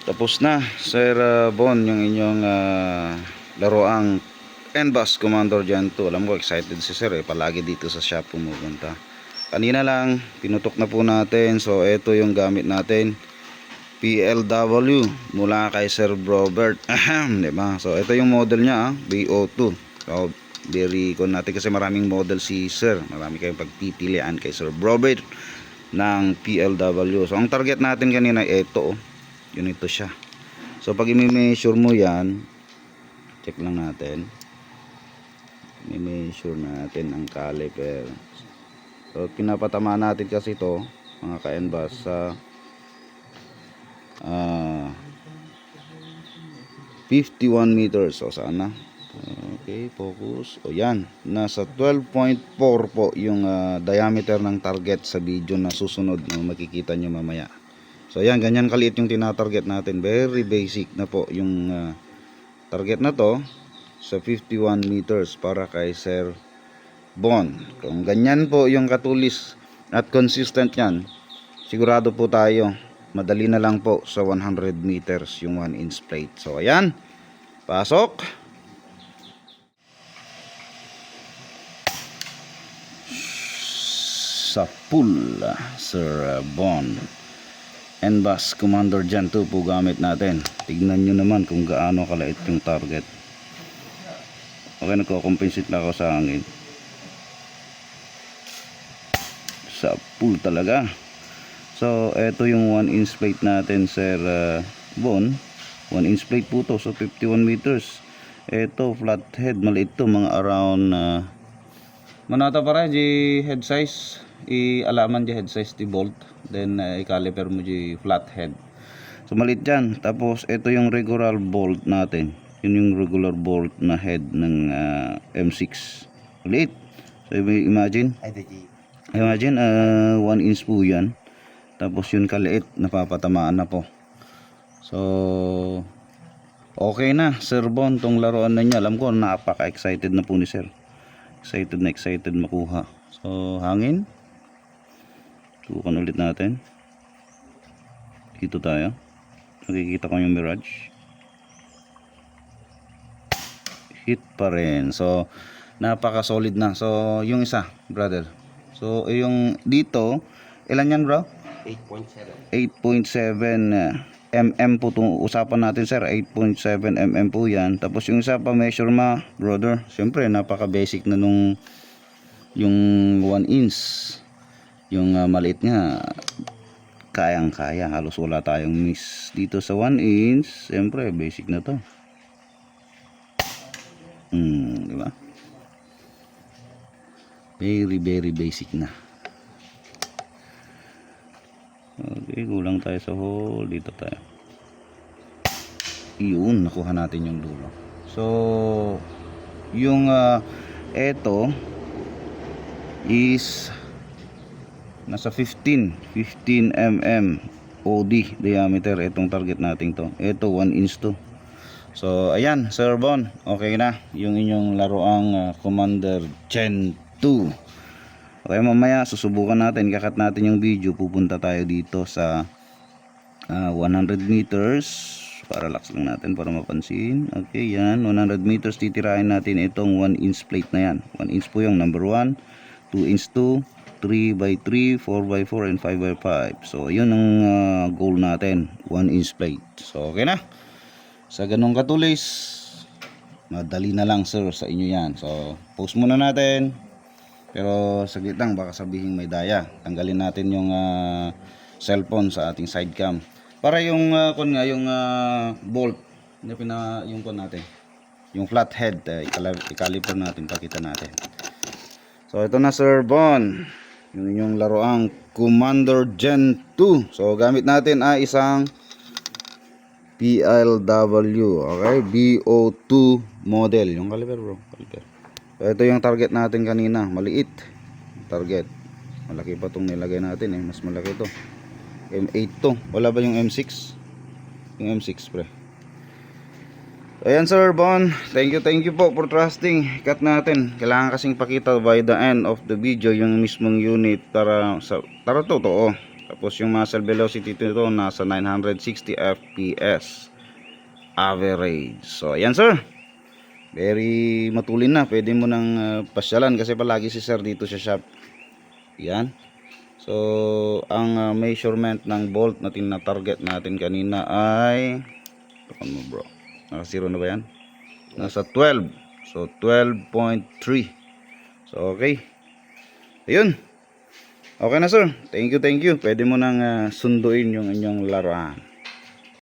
Tapos na, Sir Bon, yung inyong laruang NBUS Commander Gen 2. Alam ko, excited si Sir palagi dito sa shop pumupunta. Kanina lang, pinutok na po natin. So, ito yung gamit natin. PLW mula kay Sir Robert. Diba? So, ito yung model niya, BO2. So, very con natin kasi maraming model si Sir. Marami kayong pagpipilian kay Sir Robert ng PLW. So, ang target natin kanina, ito. Yun ito siya. So pag i-measure mo yan, check lang natin. I-measure natin ang caliper. So pinapatama natin kasi ito mga ka-NBUS sa 51 meters. So saan na? Okay, focus. O yan, nasa 12.4 po yung diameter ng target sa video na susunod na makikita nyo mamaya. So ayan, ganyan kaliit yung tinatarget natin. Very basic na po yung target na to sa 51 meters para kay Sir Bon. Kung ganyan po yung katulis at consistent yan, sigurado po tayo madali na lang po sa 100 meters yung 1 inch plate. So ayan, pasok. Sa pool, Sir Bon. NBUS Commander Gen 2 po gamit natin. Tignan nyo naman kung gaano kalait yung target. Okay, nagko-compensate na ako sa hangin. Sa pool talaga. So, eto yung 1 inch plate natin, Sir Bon. 1 inch plate po to. So, 51 meters. Eto, flat head. Maliit to. Mga around manata para di head size. I-alaman di head size di bolt. Then i-caliper mo di flat head. So maliit dyan. Tapos ito yung regular bolt natin. Yun yung regular bolt na head ng M6. Maliit. So imagine 1 inch po yan. Tapos yun kaliit, napapatamaan na po. So okay na Sir Bon tong laruan na niya. Alam ko napaka-excited na po ni Sir. Excited makuha. So hangin. Subukan ulit natin. Dito tayo. Nakikita ko yung mirage. Hit pa rin. So napaka solid na. So yung isa brother. So yung dito, ilan yan bro? 8.7 mm po itong usapan natin sir. 8.7 mm po yan. Tapos yung isa pa measure ma brother. Siyempre napaka basic na nung yung 1 inch. Yung maliit nga kayang kaya, halos wala tayong miss dito sa 1 inch. Siyempre basic na to. Diba? Very basic na. Okay, kulang tayo sa hole. Dito tayo. Iyon, nakuha natin yung dulo. So yung eto is nasa 15 mm OD diameter itong target natin to. Ito 1 inch to. So ayan Sir Bon, okay na yung inyong laruang Commander Gen 2. Okay, mamaya susubukan natin, kakat natin yung video. Pupunta tayo dito sa 100 meters para lax lang natin para mapansin. Okay, yan 100 meters titirahin natin itong 1 inch plate na yan. 1 inch po yung number 1, 2 inch 2, 3x3, 4x4 and 5x5. So yun ang goal natin, 1 inch plate. So okay na. Sa ganong katulis, madali na lang sir sa inyo yan. So post muna natin. Pero saglit lang, baka sabihin may daya. Tanggalin natin yung cellphone sa ating side cam. Para yung yung bolt na yung natin. Yung flat head, i-caliper natin, pakita natin. So ito na Sir Bon, yung laruang Commander Gen 2. So gamit natin ay isang PLW, okay, BO2 model. Yung caliper bro, caliper. So ito yung target natin kanina, maliit target. Malaki pa tong nilagay natin mas malaki to. M8 to. Wala ba yung M6? Yung M6 pre. Ayan Sir Bon, thank you po for trusting. Cut natin, kailangan kasing pakita by the end of the video yung mismong unit para totoo. Tapos yung muzzle velocity nito nasa 960 fps average. So ayan sir, very matulin na, pwede mo nang pasyalan kasi palagi si sir dito sa shop. Yan. So ang measurement ng bolt na tina-target natin kanina ay, takon mo bro, naka 0 na ba yan? Nasa 12. So 12.3. So okay, ayun, okay na sir. Thank you. Pwede mo nang sunduin yung inyong laruan.